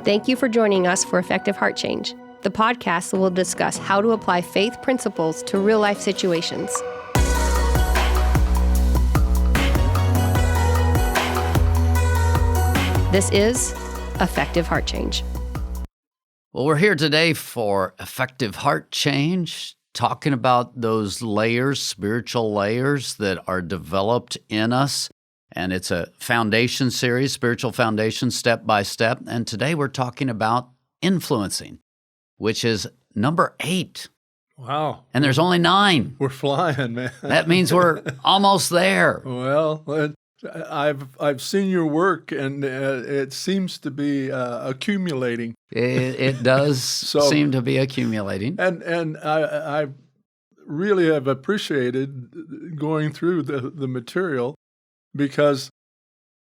Thank you for joining us for Effective Heart Change. The podcast will discuss how to apply faith principles to real-life situations. This is Effective Heart Change. Well, we're here today for Effective Heart Change, talking about those layers, spiritual layers that are developed in us. And it's a foundation series, spiritual foundation, step by step. And today we're talking about influencing, which is number 8. Wow. And there's only 9. We're flying, man. That means we're almost there. Well, I've seen your work, and it seems to be accumulating. It does seem to be accumulating. And I really have appreciated going through the material, because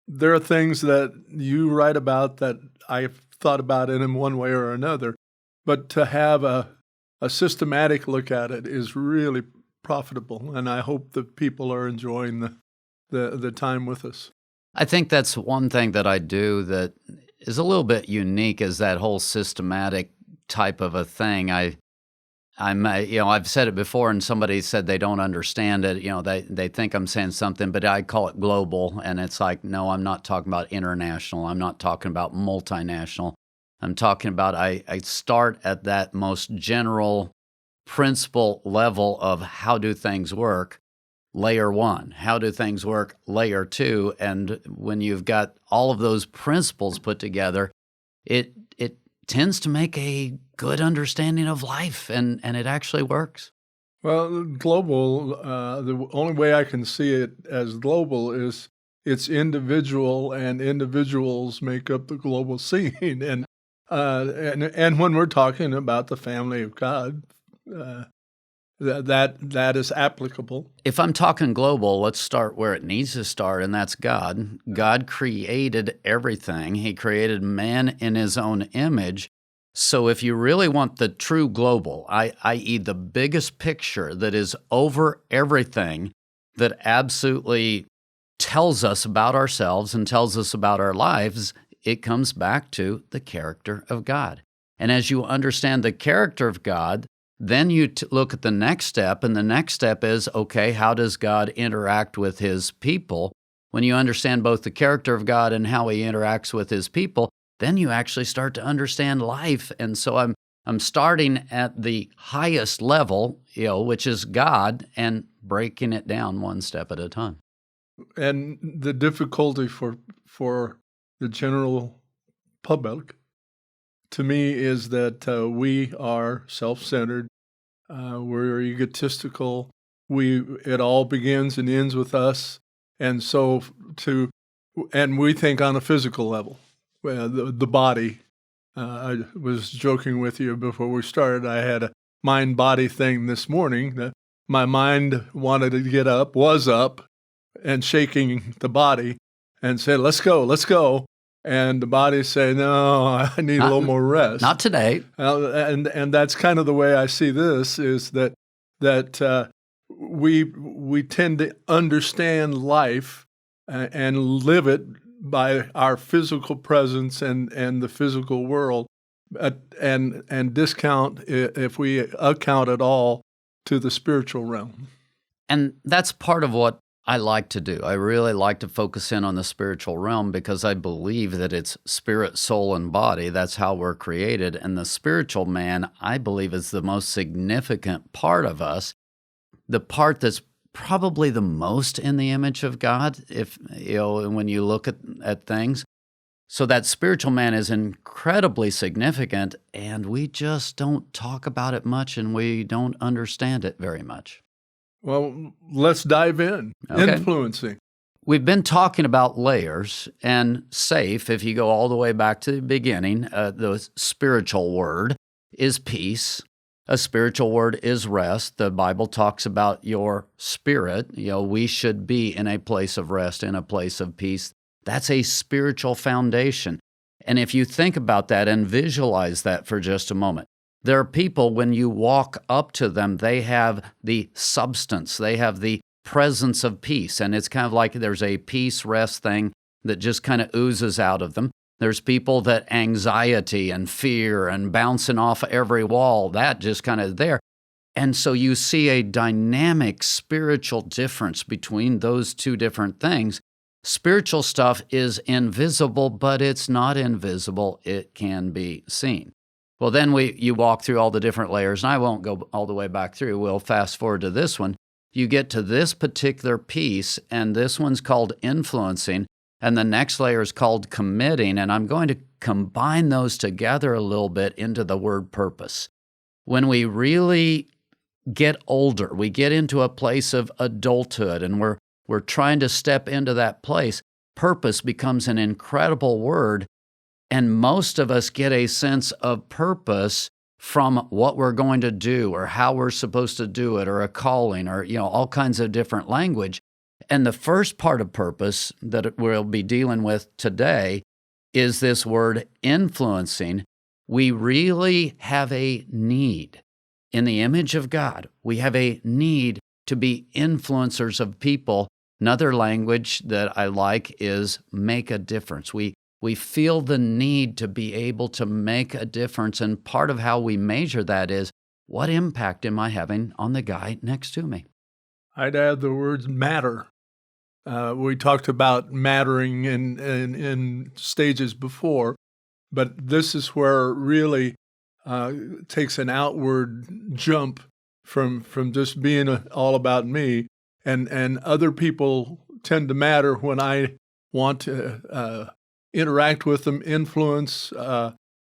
there are things that you write about that I've thought about in one way or another. But to have a systematic look at it is really profitable, and I hope that people are enjoying the time with us. I think that's one thing that I do that is a little bit unique, is that whole systematic type of a thing. I've said it before, and somebody said they don't understand it. They think I'm saying something, but I call it global, and it's like, no, I'm not talking about international. I'm not talking about multinational. I'm talking about I start at that most general principle level of how do things work, layer 1. How do things work, layer 2? And when you've got all of those principles put together, it tends to make a good understanding of life, and it actually works. Well, global, the only way I can see it as global is it's individual, and individuals make up the global scene. And when we're talking about the family of God, that is applicable. If I'm talking global, let's start where it needs to start, and that's God. God created everything. He created man in his own image. So if you really want the true global, i.e. the biggest picture that is over everything, that absolutely tells us about ourselves and tells us about our lives, it comes back to the character of God. And as you understand the character of God, then you look at the next step, and the next step is, okay, how does God interact with his people? When you understand both the character of God and how he interacts with his people, then you actually start to understand life. And so I'm starting at the highest level, which is God, and breaking it down one step at a time. And the difficulty for the general public, to me, is that we are self-centered, we're egotistical, it all begins and ends with us, and we think on a physical level. The body. I was joking with you before we started. I had a mind-body thing this morning that my mind wanted to get up, was up, and shaking the body, and said, "Let's go." And the body said, "No, I need a little more rest." Not today. And that's kind of the way I see this, is that we tend to understand life and live it by our physical presence and the physical world, and discount, if we account at all, to the spiritual realm. And that's part of what I like to do. I really like to focus in on the spiritual realm, because I believe that it's spirit, soul, and body. That's how we're created. And the spiritual man, I believe, is the most significant part of us, the part that's probably the most in the image of God, when you look at things. So that spiritual man is incredibly significant, and we just don't talk about it much, and we don't understand it very much. Well, let's dive in. Okay. Influencing. We've been talking about layers, and safe, if you go all the way back to the beginning, the spiritual word is peace. A spiritual word is rest. The Bible talks about your spirit. We should be in a place of rest, in a place of peace. That's a spiritual foundation. And if you think about that and visualize that for just a moment, there are people, when you walk up to them, they have the substance, they have the presence of peace. And it's kind of like there's a peace, rest thing that just kind of oozes out of them. There's people that anxiety and fear and bouncing off every wall, that just kind of there. And so you see a dynamic spiritual difference between those two different things. Spiritual stuff is invisible, but it's not invisible. It can be seen. Well, then you walk through all the different layers, and I won't go all the way back through. We'll fast forward to this one. You get to this particular piece, and this one's called influencing, and the next layer is called committing, and I'm going to combine those together a little bit into the word purpose. When we really get older, we get into a place of adulthood, and we're trying to step into that place, purpose becomes an incredible word, and most of us get a sense of purpose from what we're going to do or how we're supposed to do it or a calling or, all kinds of different language. And the first part of purpose that we'll be dealing with today is this word influencing. We really have a need. In the image of God, we have a need to be influencers of people. Another language that I like is make a difference. We feel the need to be able to make a difference, and part of how we measure that is, what impact am I having on the guy next to me? I'd add the words matter. We talked about mattering in stages before, but this is where it really takes an outward jump from just being all about me, and other people tend to matter when I want to interact with them, influence,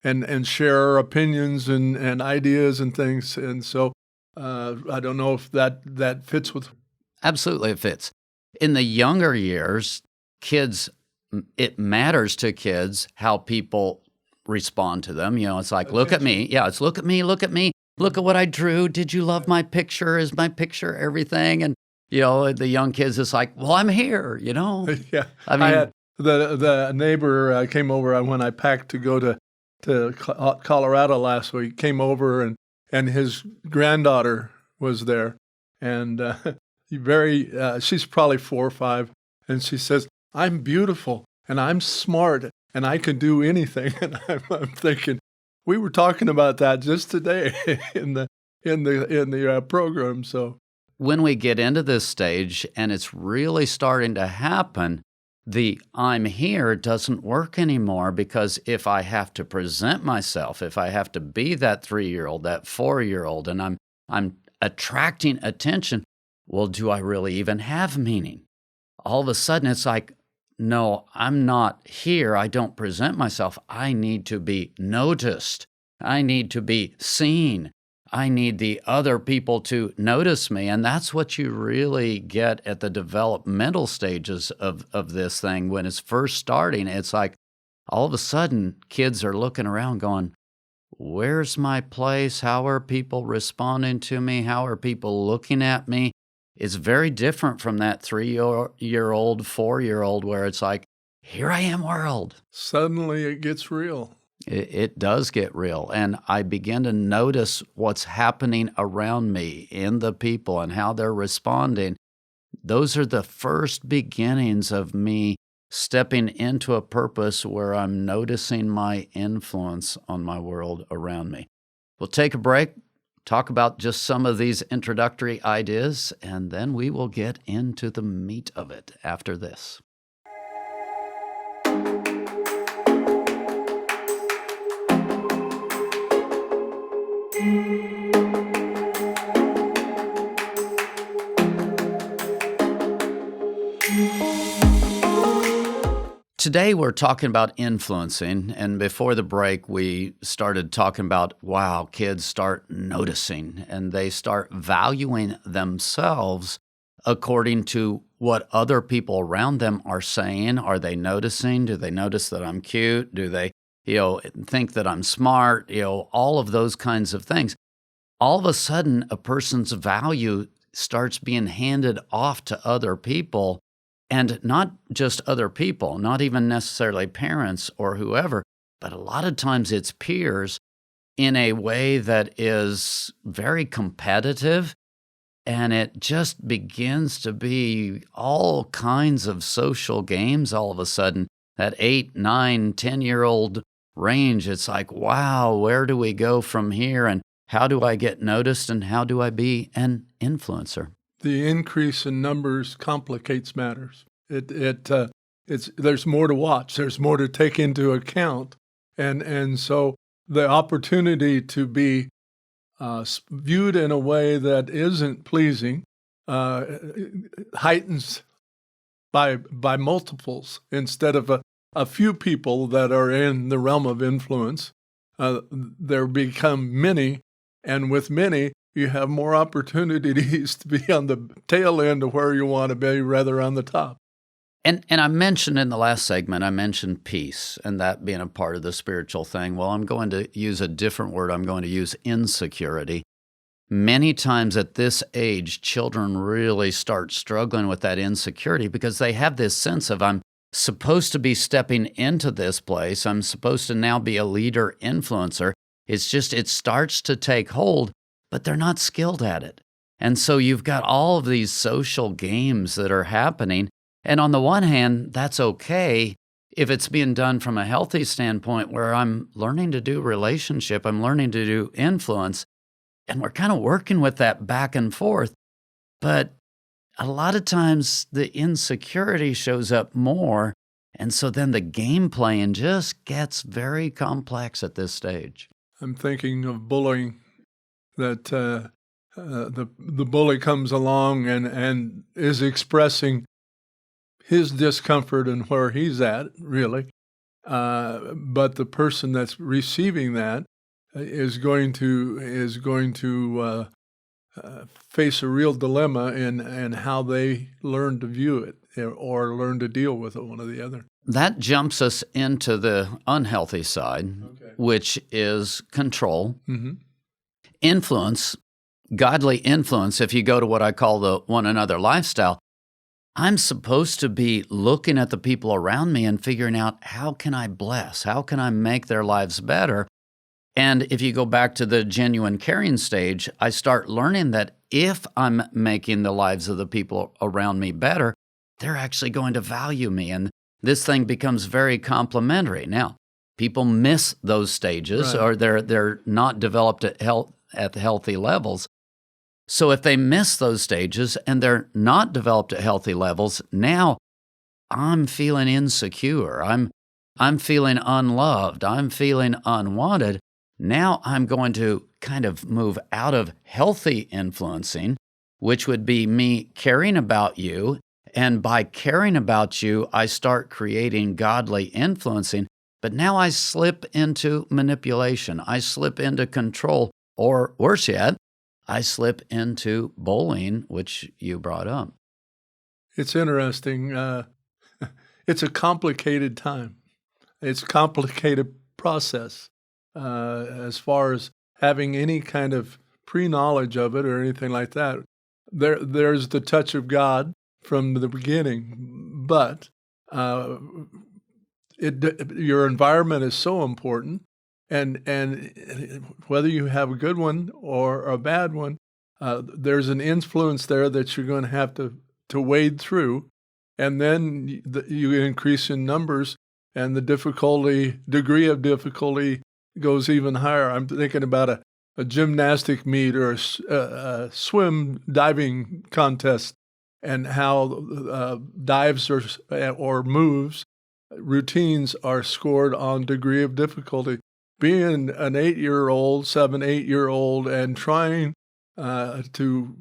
and share opinions and ideas and things. And so I don't know if that fits with. Absolutely, it fits. In the younger years, kids, it matters to kids how people respond to them. It's like, look at me. Yeah, it's look at me, look at me. Look at what I drew. Did you love my picture? Is my picture everything? And, the young kids, it's like, well, I'm here, Yeah. I mean, had the neighbor came over when I packed to go to Colorado last week, came over and his granddaughter was there. And she's probably 4 or 5. And she says, I'm beautiful and I'm smart and I can do anything. And I'm thinking, we were talking about that just today in the program. So when we get into this stage and it's really starting to happen, the I'm here doesn't work anymore, because if I have to present myself, if I have to be that 3-year-old, that 4-year-old, and I'm attracting attention, well, do I really even have meaning? All of a sudden it's like, no, I'm not here. I don't present myself. I need to be noticed. I need to be seen. I need the other people to notice me. And that's what you really get at the developmental stages of this thing. When it's first starting, it's like all of a sudden kids are looking around going, where's my place? How are people responding to me? How are people looking at me? It's very different from that 3-year-old, 4-year-old where it's like, here I am, world. Suddenly it gets real. It does get real, and I begin to notice what's happening around me in the people and how they're responding. Those are the first beginnings of me stepping into a purpose where I'm noticing my influence on my world around me. We'll take a break, talk about just some of these introductory ideas, and then we will get into the meat of it after this. Today we're talking about influencing, and before the break we started talking about, wow, kids start noticing and they start valuing themselves according to what other people around them are saying. Are they noticing? Do they notice that I'm cute? Do they, think that I'm smart? All of those kinds of things. All of a sudden, a person's value starts being handed off to other people. And not just other people, not even necessarily parents or whoever, but a lot of times it's peers in a way that is very competitive, and it just begins to be all kinds of social games all of a sudden. that 8, 9, 10-year-old range, it's like, wow, where do we go from here? And how do I get noticed? And how do I be an influencer? The increase in numbers complicates matters. There's more to watch. There's more to take into account. And so the opportunity to be viewed in a way that isn't pleasing heightens by multiples instead of a few people that are in the realm of influence. There become many, and with many, you have more opportunities to be on the tail end of where you want to be rather on the top. And I mentioned in the last segment, I mentioned peace and that being a part of the spiritual thing. Well, I'm going to use a different word. I'm going to use insecurity. Many times at this age, children really start struggling with that insecurity because they have this sense of, I'm supposed to be stepping into this place. I'm supposed to now be a leader influencer. It's just, it starts to take hold, but they're not skilled at it. And so you've got all of these social games that are happening. And on the one hand, that's okay if it's being done from a healthy standpoint where I'm learning to do relationship, I'm learning to do influence, and we're kind of working with that back and forth. But a lot of times the insecurity shows up more, and so then the game playing just gets very complex at this stage. I'm thinking of bullying, that the bully comes along and is expressing his discomfort and where he's at, really. But the person that's receiving that is going to face a real dilemma in how they learn to view it or learn to deal with it, one or the other. That jumps us into the unhealthy side, which is control, influence, godly influence. If you go to what I call the one another lifestyle, I'm supposed to be looking at the people around me and figuring out, how can I bless? How can I make their lives better? And if you go back to the genuine caring stage, I start learning that if I'm making the lives of the people around me better, they're actually going to value me. And this thing becomes very complementary. Now, people miss those stages, Right. or they're not developed at healthy levels. So if they miss those stages and they're not developed at healthy levels, now I'm feeling insecure. I'm feeling unloved. I'm feeling unwanted. Now I'm going to kind of move out of healthy influencing, which would be me caring about you. And by caring about you, I start creating godly influencing. But now I slip into manipulation. I slip into control, or worse yet, I slip into bullying, which you brought up. It's interesting. It's a complicated time. It's a complicated process as far as having any kind of pre-knowledge of it or anything like that. There's the touch of God from the beginning, but your environment is so important. And whether you have a good one or a bad one, there's an influence there that you're going to have to wade through. And then you increase in numbers, and the degree of difficulty goes even higher. I'm thinking about a gymnastic meet or a swim diving contest, and how dives or moves, routines are scored on degree of difficulty. Being an 8-year-old, 8-year-old, and trying to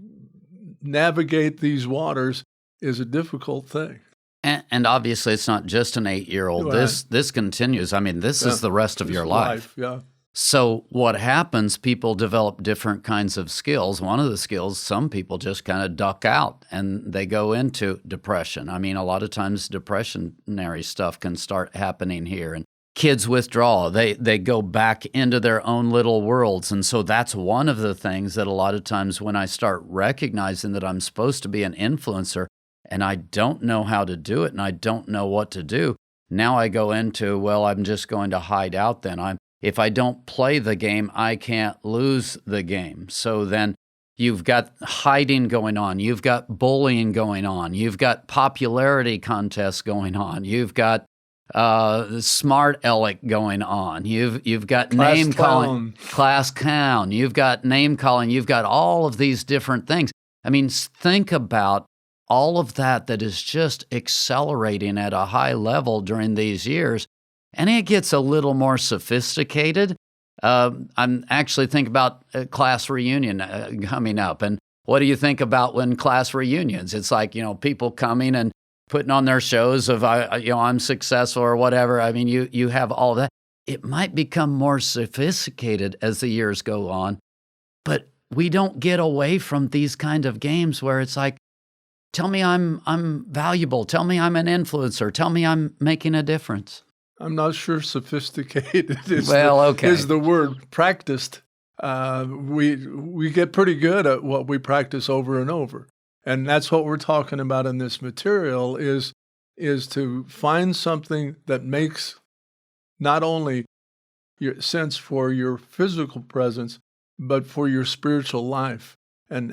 navigate these waters is a difficult thing. And obviously, it's not just an 8-year-old. Right. This continues. I mean, this is the rest of your life. Yeah. So what happens, people develop different kinds of skills. One of the skills, some people just kind of duck out and they go into depression. I mean, a lot of times depressionary stuff can start happening here. And kids withdraw. They go back into their own little worlds. And so that's one of the things that a lot of times when I start recognizing that I'm supposed to be an influencer and I don't know how to do it and I don't know what to do, now I go into, well, I'm just going to hide out then. If I don't play the game, I can't lose the game. So then you've got hiding going on. You've got bullying going on. You've got popularity contests going on. You've got smart aleck going on. You've got Class name clown. calling, class clown. You've got name calling. You've got all of these different things. I mean, think about all of that is just accelerating at a high level during these years, and it gets a little more sophisticated. I'm actually thinking about a class reunion coming up, and what do you think about when class reunions? It's like, people coming and putting on their shows of, I'm successful or whatever. I mean, you have all that. It might become more sophisticated as the years go on, but we don't get away from these kind of games where it's like, tell me I'm valuable. Tell me I'm an influencer. Tell me I'm making a difference. I'm not sure sophisticated is the word. Practiced. We get pretty good at what we practice over and over. And that's what we're talking about in this material is to find something that makes not only your sense for your physical presence, but for your spiritual life. And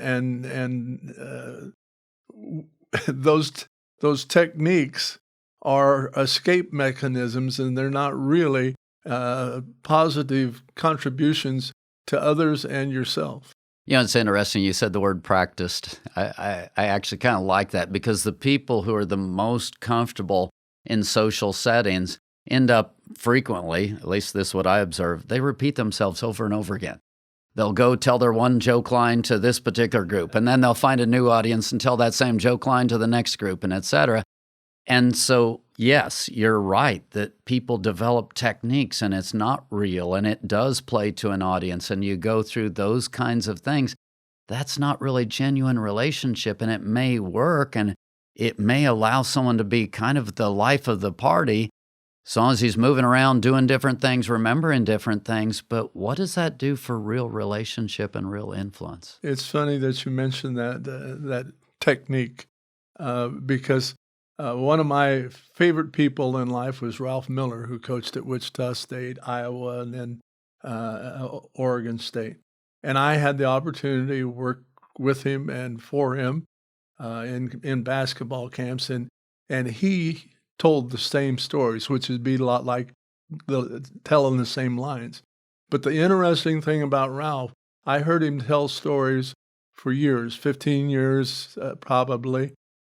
those techniques are escape mechanisms, and they're not really positive contributions to others and yourself. It's interesting. You said the word practiced. I actually kind of like that, because the people who are the most comfortable in social settings end up frequently, at least this is what I observe, they repeat themselves over and over again. They'll go tell their one joke line to this particular group, and then they'll find a new audience and tell that same joke line to the next group, and et cetera. And so, yes, you're right that people develop techniques and it's not real and it does play to an audience, and you go through those kinds of things. That's not really genuine relationship, and it may work and it may allow someone to be kind of the life of the party as long as he's moving around doing different things, remembering different things. But what does that do for real relationship and real influence? It's funny that you mentioned that technique because one of my favorite people in life was Ralph Miller, who coached at Wichita State, Iowa, and then Oregon State. And I had the opportunity to work with him and for him in basketball camps, and he told the same stories, which would be a lot like telling the same lines. But the interesting thing about Ralph, I heard him tell stories for years, 15 years probably,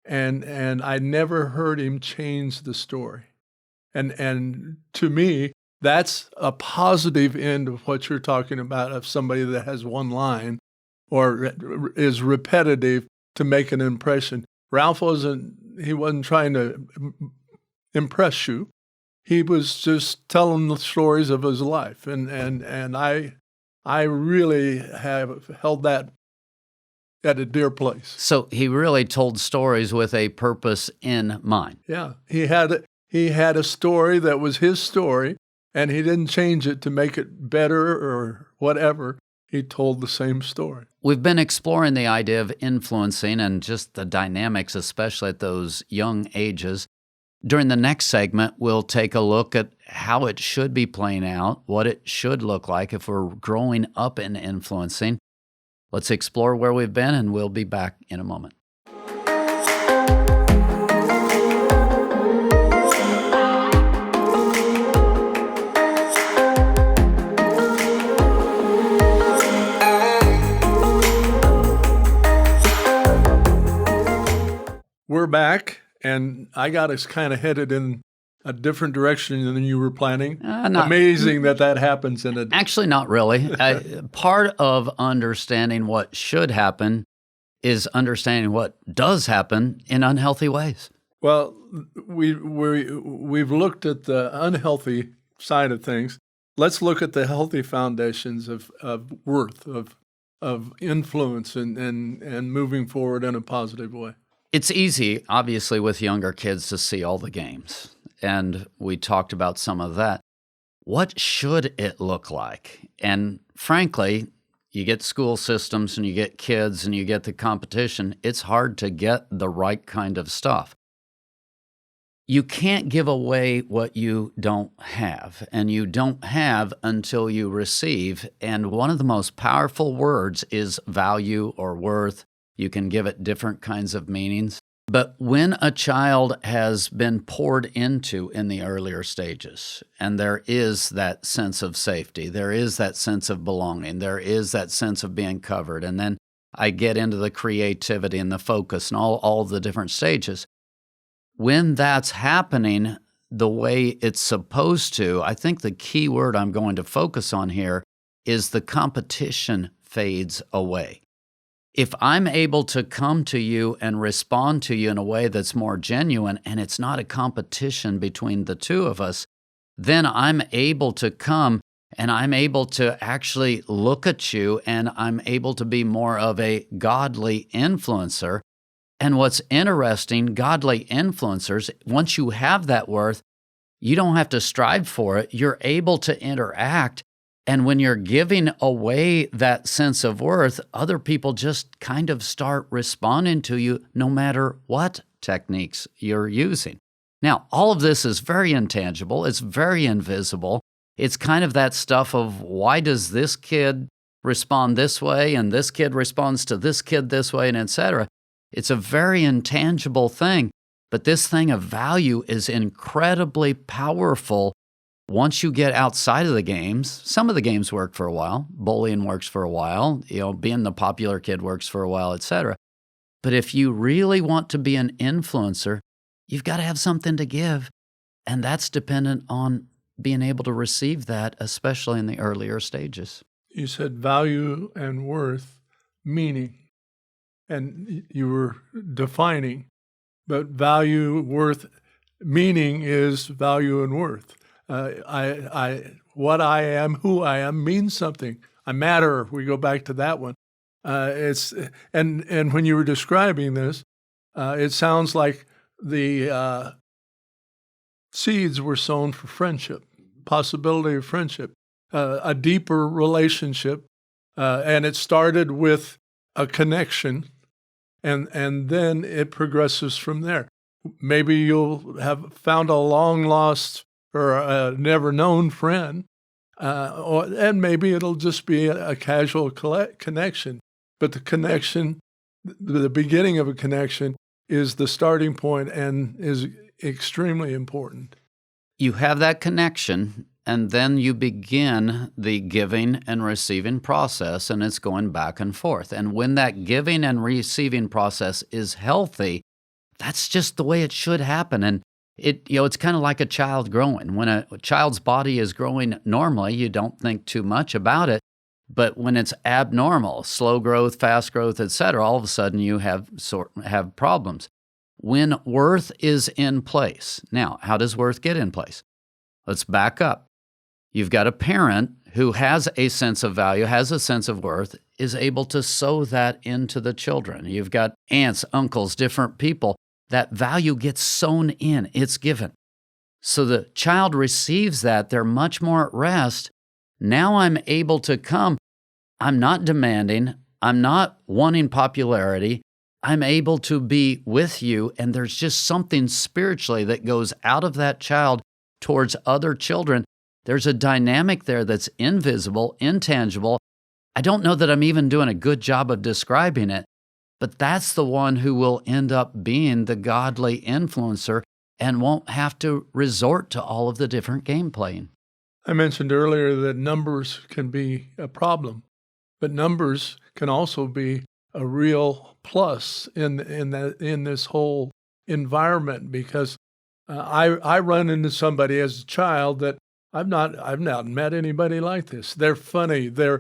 and I never heard him change the story. And to me, that's a positive end of what you're talking about, of somebody that has one line or is repetitive to make an impression. Ralph wasn't trying to impress you. He was just telling the stories of his life. And I really have held that at a dear place. So he really told stories with a purpose in mind. Yeah. He had a story that was his story, and he didn't change it to make it better or whatever. He told the same story. We've been exploring the idea of influencing and just the dynamics, especially at those young ages. During the next segment, we'll take a look at how it should be playing out, what it should look like if we're growing up in influencing. Let's explore where we've been, and we'll be back in a moment. We're back, and I got us kind of headed in a different direction than you were planning. Amazing that happens in a... Actually, not really. Part of understanding what should happen is understanding what does happen in unhealthy ways. Well, we've looked at the unhealthy side of things. Let's look at the healthy foundations of worth, of influence, and moving forward in a positive way. It's easy, obviously, with younger kids to see all the games, and we talked about some of that. What should it look like? And frankly, you get school systems and you get kids and you get the competition, it's hard to get the right kind of stuff. You can't give away what you don't have, and you don't have until you receive. And one of the most powerful words is value or worth. You can give it different kinds of meanings. But when a child has been poured into in the earlier stages, and there is that sense of safety, there is that sense of belonging, there is that sense of being covered, and then I get into the creativity and the focus and all the different stages. When that's happening the way it's supposed to, I think the key word I'm going to focus on here is the competition fades away. If I'm able to come to you and respond to you in a way that's more genuine, and it's not a competition between the two of us, then I'm able to come and I'm able to actually look at you, and I'm able to be more of a godly influencer. And what's interesting, godly influencers, once you have that worth, you don't have to strive for it. You're able to interact. And when you're giving away that sense of worth, other people just kind of start responding to you no matter what techniques you're using. Now, all of this is very intangible. It's very invisible. It's kind of that stuff of, why does this kid respond this way and this kid responds to this kid this way, and etc. It's a very intangible thing, but this thing of value is incredibly powerful once you get outside of the games. Some of the games work for a while. Bullying works for a while. Being the popular kid works for a while, etc. But if you really want to be an influencer, you've got to have something to give, and that's dependent on being able to receive that, especially in the earlier stages. You said value and worth, meaning, and you were defining, but value, worth, meaning is value and worth. What I am, who I am, means something. I matter. We go back to that one. And when you were describing this, it sounds like the seeds were sown for friendship, possibility of friendship, a deeper relationship, and it started with a connection, and then it progresses from there. Maybe you'll have found a long lost or a never known friend, and maybe it'll just be a casual connection. But the connection, the beginning of a connection, is the starting point and is extremely important. You have that connection, and then you begin the giving and receiving process, and it's going back and forth. And when that giving and receiving process is healthy, that's just the way it should happen. And it's kind of like a child growing. When a child's body is growing normally, you don't think too much about it. But when it's abnormal, slow growth, fast growth, etc., all of a sudden you have problems. When worth is in place. Now, how does worth get in place? Let's back up. You've got a parent who has a sense of value, has a sense of worth, is able to sow that into the children. You've got aunts, uncles, different people. That value gets sown in, it's given. So the child receives that, they're much more at rest. Now I'm able to come. I'm not demanding, I'm not wanting popularity. I'm able to be with you, and there's just something spiritually that goes out of that child towards other children. There's a dynamic there that's invisible, intangible. I don't know that I'm even doing a good job of describing it, but that's the one who will end up being the godly influencer and won't have to resort to all of the different game playing. I mentioned earlier that numbers can be a problem, but numbers can also be a real plus in this whole environment, because I run into somebody as a child that I've not met anybody like this. They're funny. They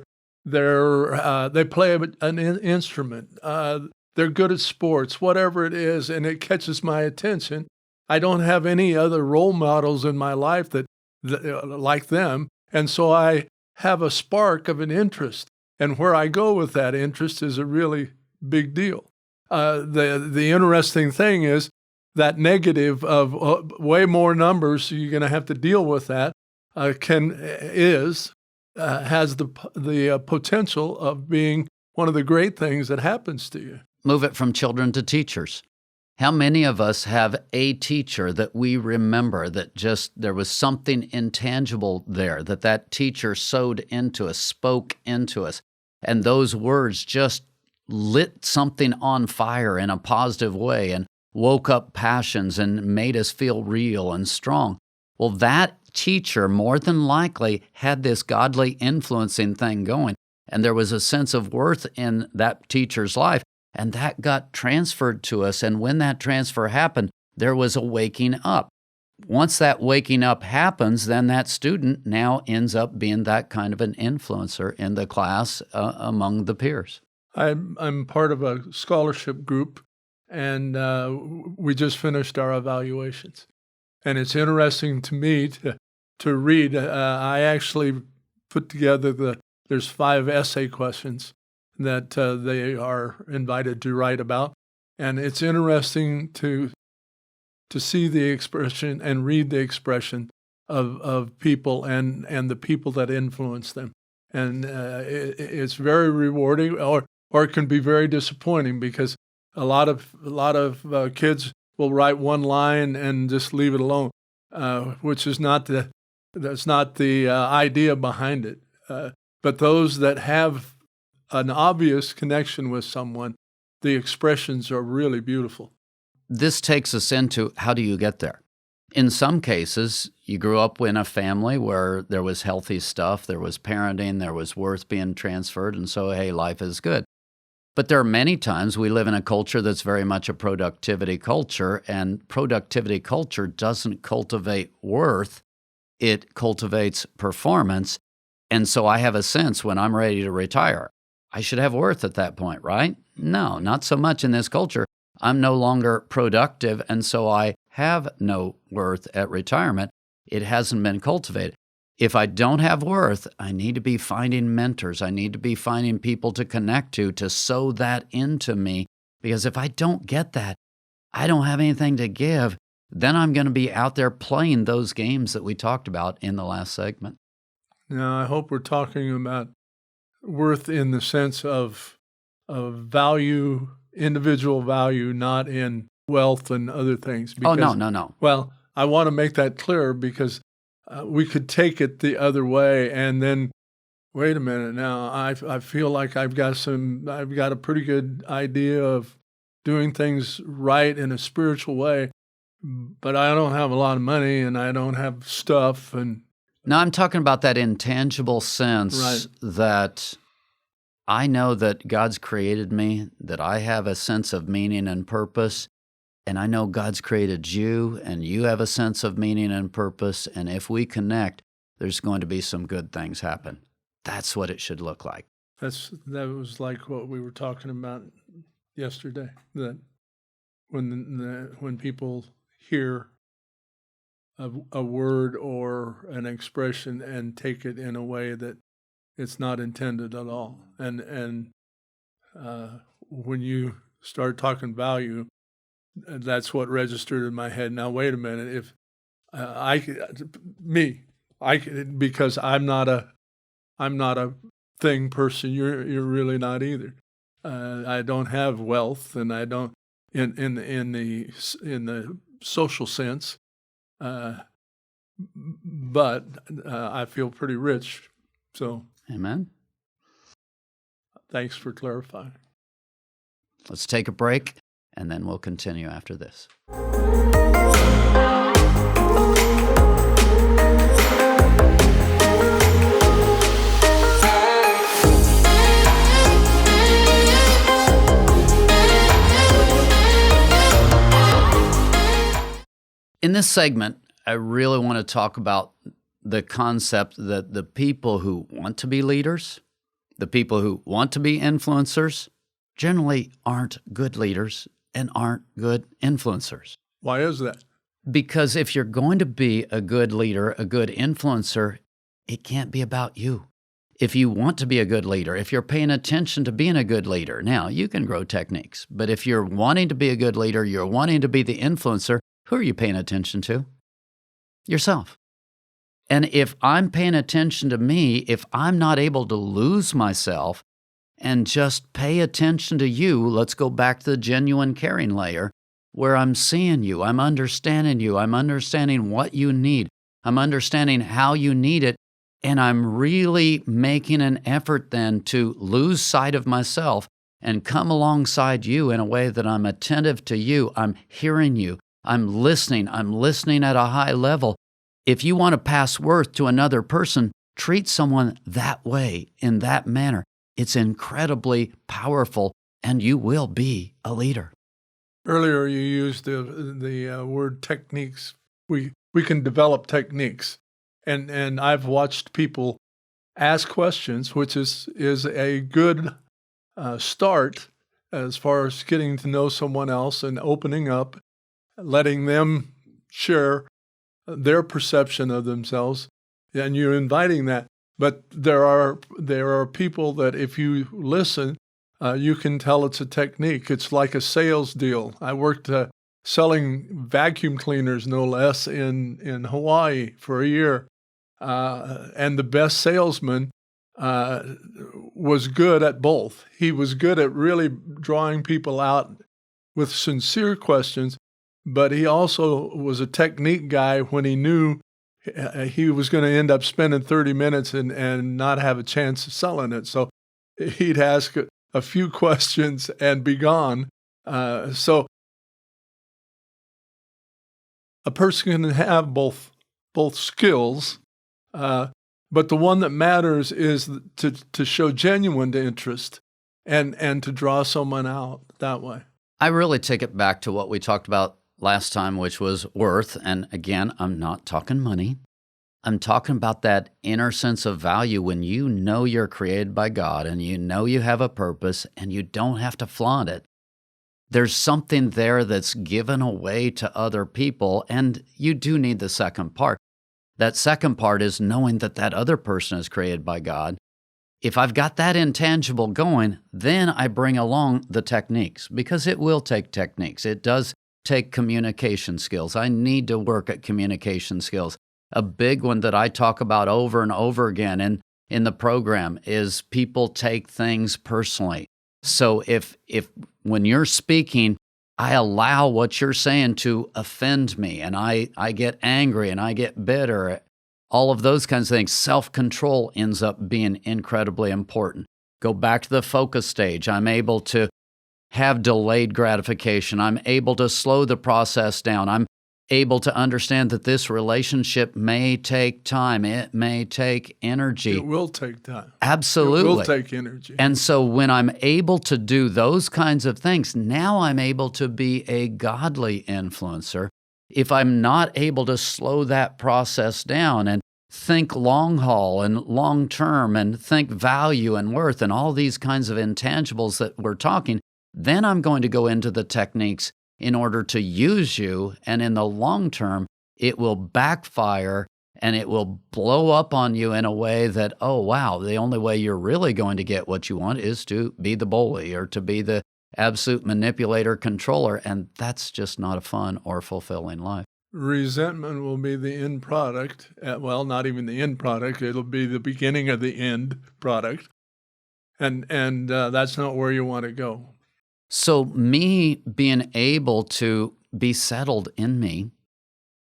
play an instrument. They're good at sports, whatever it is, and it catches my attention. I don't have any other role models in my life that like them, and so I have a spark of an interest. And where I go with that interest is a really big deal. The interesting thing is that negative of way more numbers, you're going to have to deal with that, has the potential of being one of the great things that happens to you. Move it from children to teachers. How many of us have a teacher that we remember that just there was something intangible there, that teacher sowed into us, spoke into us, and those words just lit something on fire in a positive way, and woke up passions and made us feel real and strong. Well, that teacher more than likely had this godly influencing thing going, and there was a sense of worth in that teacher's life, and that got transferred to us. And when that transfer happened, there was a waking up. Once that waking up happens, then that student now ends up being that kind of an influencer in the class among the peers. I'm part of a scholarship group, and we just finished our evaluations. And it's interesting to me to read. I actually put together there's 5 essay questions that they are invited to write about. And it's interesting to see the expression and read the expression of people and the people that influence them. And it's very rewarding, or it can be very disappointing, because a lot of kids will write one line and just leave it alone, which is that's not the idea behind it. But those that have an obvious connection with someone, the expressions are really beautiful. This takes us into, how do you get there? In some cases, you grew up in a family where there was healthy stuff, there was parenting, there was worth being transferred, and so, hey, life is good. But there are many times we live in a culture that's very much a productivity culture, and productivity culture doesn't cultivate worth, it cultivates performance. And so I have a sense when I'm ready to retire, I should have worth at that point, right? No, not so much in this culture. I'm no longer productive, and so I have no worth at retirement. It hasn't been cultivated. If I don't have worth, I need to be finding mentors. I need to be finding people to connect to sow that into me. Because if I don't get that, I don't have anything to give. Then I'm going to be out there playing those games that we talked about in the last segment. Now, I hope we're talking about worth in the sense of value, individual value, not in wealth and other things. Because, no. Well, I want to make that clear, because we could take it the other way and then, wait a minute, now I feel like I've got a pretty good idea of doing things right in a spiritual way, but I don't have a lot of money and I don't have stuff. And now I'm talking about that intangible sense, right, that I know that God's created me, that I have a sense of meaning and purpose, and I know God's created you, and you have a sense of meaning and purpose, and if we connect, there's going to be some good things happen. That's what it should look like. That was like what we were talking about yesterday, that when people hear a word or an expression and take it in a way that it's not intended at all. And when you start talking value, that's what registered in my head. Now, wait a minute. If because I'm not a thing person. You're really not either. I don't have wealth, and I don't in the social sense. But I feel pretty rich. So, amen. Thanks for clarifying. Let's take a break, and then we'll continue after this. In this segment, I really want to talk about the concept that the people who want to be leaders, the people who want to be influencers, generally aren't good leaders and aren't good influencers. Why is that? Because if you're going to be a good leader, a good influencer, it can't be about you. If you want to be a good leader, if you're paying attention to being a good leader, now you can grow techniques, but if you're wanting to be a good leader, you're wanting to be the influencer, who are you paying attention to? Yourself. And if I'm paying attention to me, if I'm not able to lose myself and just pay attention to you, let's go back to the genuine caring layer, where I'm seeing you, I'm understanding what you need, I'm understanding how you need it, and I'm really making an effort then to lose sight of myself and come alongside you in a way that I'm attentive to you, I'm hearing you, I'm listening at a high level. If you want to pass worth to another person, treat someone that way, in that manner. It's incredibly powerful, and you will be a leader. Earlier, you used the word techniques. We can develop techniques, and I've watched people ask questions, which is a good start as far as getting to know someone else and opening up, letting them share their perception of themselves, and you're inviting that. But there are people that if you listen, you can tell it's a technique. It's like a sales deal. I worked selling vacuum cleaners, no less, in Hawaii for a year. And the best salesman was good at both. He was good at really drawing people out with sincere questions, but he also was a technique guy when he knew he was going to end up spending 30 minutes and not have a chance of selling it. So he'd ask a few questions and be gone. So a person can have both skills, but the one that matters is to show genuine interest and to draw someone out that way. I really take it back to what we talked about last time, which was worth. And again, I'm not talking money. I'm talking about that inner sense of value when you know you're created by God and you know you have a purpose and you don't have to flaunt it. There's something there that's given away to other people, and you do need the second part. That second part is knowing that that other person is created by God. If I've got that intangible going, then I bring along the techniques, because it will take techniques. It does take communication skills. I need to work at communication skills. A big one that I talk about over and over again in the program is people take things personally. So if when you're speaking, I allow what you're saying to offend me, and I get angry and I get bitter, all of those kinds of things, self-control ends up being incredibly important. Go back to the focus stage. I'm able to have delayed gratification. I'm able to slow the process down. I'm able to understand that this relationship may take time. It may take energy. It will take time. Absolutely. It will take energy. And so when I'm able to do those kinds of things, now I'm able to be a godly influencer. If I'm not able to slow that process down and think long haul and long term and think value and worth and all these kinds of intangibles that we're talking, then I'm going to go into the techniques in order to use you, and in the long term, it will backfire and it will blow up on you in a way that, oh wow, the only way you're really going to get what you want is to be the bully or to be the absolute manipulator, controller, and that's just not a fun or fulfilling life. Resentment will be the end product. Well, not even the end product. It'll be the beginning of the end product. And that's not where you want to go. So me being able to be settled in me,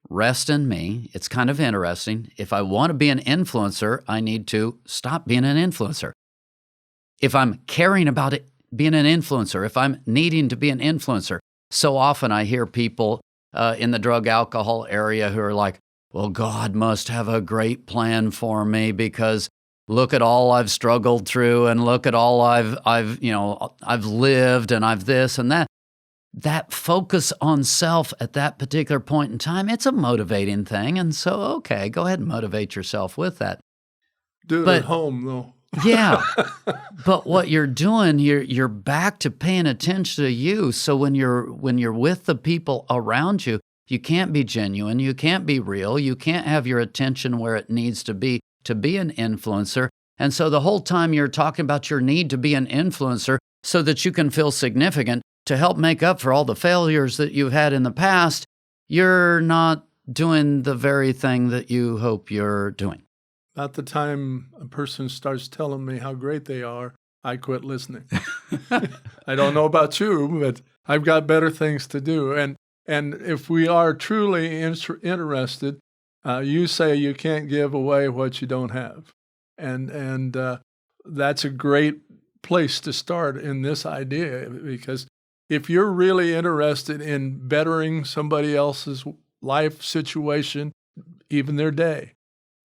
rest in me, it's kind of interesting. If I want to be an influencer, I need to stop being an influencer. If I'm caring about it, being an influencer, if I'm needing to be an influencer, so often I hear people in the drug alcohol area who are like, well, God must have a great plan for me because look at all I've struggled through and look at all I've lived and I've this and that. That focus on self at that particular point in time, it's a motivating thing. And so, okay, go ahead and motivate yourself with that. Do it at home, though. Yeah. But what you're doing, you're back to paying attention to you. So when you're with the people around you, you can't be genuine, you can't be real, you can't have your attention where it needs to be an influencer. And so the whole time you're talking about your need to be an influencer so that you can feel significant to help make up for all the failures that you've had in the past, you're not doing the very thing that you hope you're doing. About the time a person starts telling me how great they are, I quit listening. I don't know about you, but I've got better things to do. And if we are truly interested, you say you can't give away what you don't have. And that's a great place to start in this idea, because if you're really interested in bettering somebody else's life situation, even their day,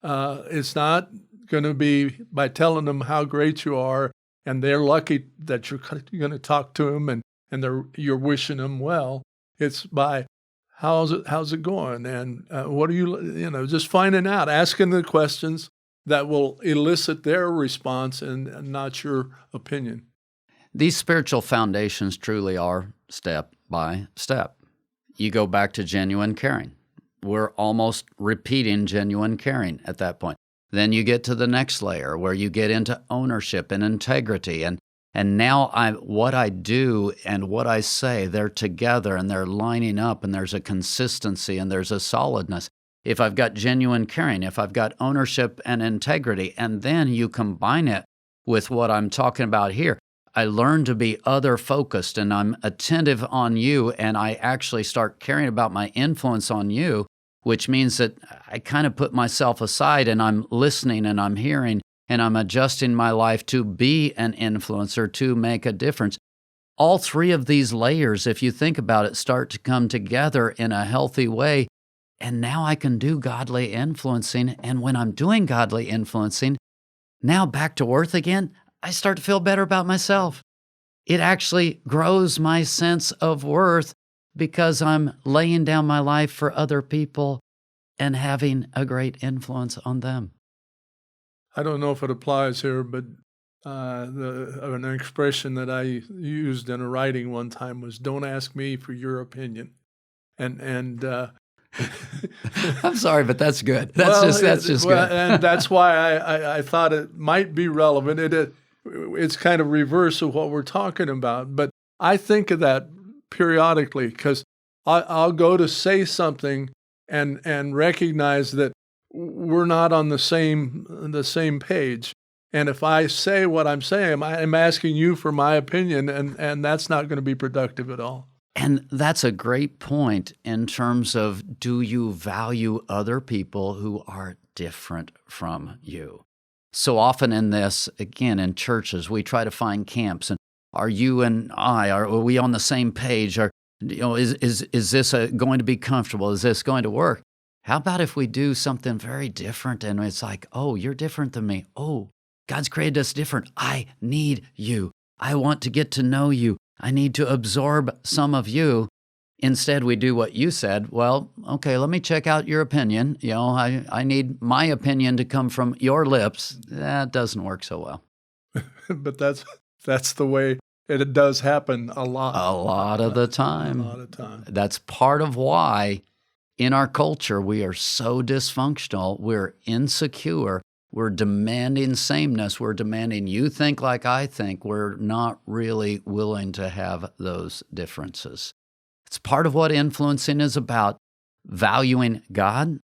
it's not going to be by telling them how great you are, and they're lucky that you're going to talk to them and you're wishing them well. It's by how's it going, and what are you just finding out, asking the questions that will elicit their response and not your opinion. These spiritual foundations truly are step by step. You go back to genuine caring. We're almost repeating genuine caring at that point. Then you get to the next layer where you get into ownership and integrity. And now what I do and what I say, they're together and they're lining up, and there's a consistency and there's a solidness. If I've got genuine caring, if I've got ownership and integrity, and then you combine it with what I'm talking about here, I learn to be other-focused, and I'm attentive on you, and I actually start caring about my influence on you, which means that I kind of put myself aside, and I'm listening, and I'm hearing, and I'm adjusting my life to be an influencer, to make a difference. All three of these layers, if you think about it, start to come together in a healthy way, and now I can do godly influencing, and when I'm doing godly influencing, now back to earth again, I start to feel better about myself. It actually grows my sense of worth because I'm laying down my life for other people and having a great influence on them. I don't know if it applies here, but an expression that I used in a writing one time was, "Don't ask me for your opinion." And I'm sorry, but that's good. That's just good. And that's why I thought it might be relevant. It's kind of reverse of what we're talking about, but I think of that periodically, because I'll go to say something and recognize that we're not on the same page. And if I say what I'm saying, I'm asking you for my opinion, and that's not going to be productive at all. And that's a great point in terms of, do you value other people who are different from you? So often in this, again, in churches, we try to find camps, and are you and I, are we on the same page? Or, is this going to be comfortable? Is this going to work? How about if we do something very different, and it's like, oh, you're different than me. Oh, God's created us different. I need you. I want to get to know you. I need to absorb some of you. Instead, we do what you said. Well, okay, let me check out your opinion. I need my opinion to come from your lips. That doesn't work so well. But that's the way it does happen a lot. A lot of the time. A lot of time. That's part of why in our culture we are so dysfunctional. We're insecure. We're demanding sameness. We're demanding you think like I think. We're not really willing to have those differences. It's part of what influencing is about: valuing God,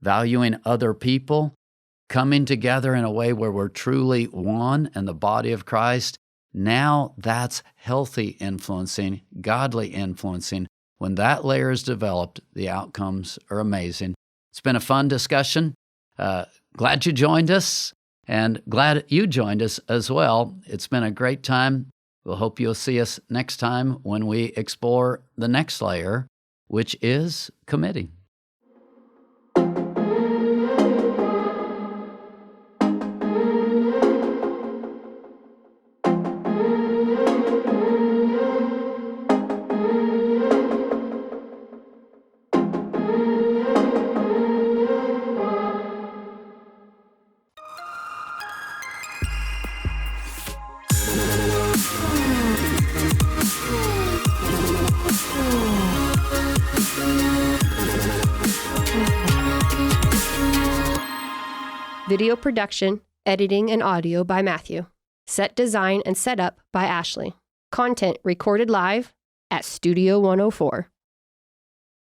valuing other people, coming together in a way where we're truly one in the body of Christ. Now that's healthy influencing, godly influencing. When that layer is developed, the outcomes are amazing. It's been a fun discussion. Glad you joined us, and glad you joined us as well. It's been a great time. We'll hope you'll see us next time when we explore the next layer, which is committing. Video production, editing, and audio by Matthew. Set design and setup by Ashley. Content recorded live at Studio 104.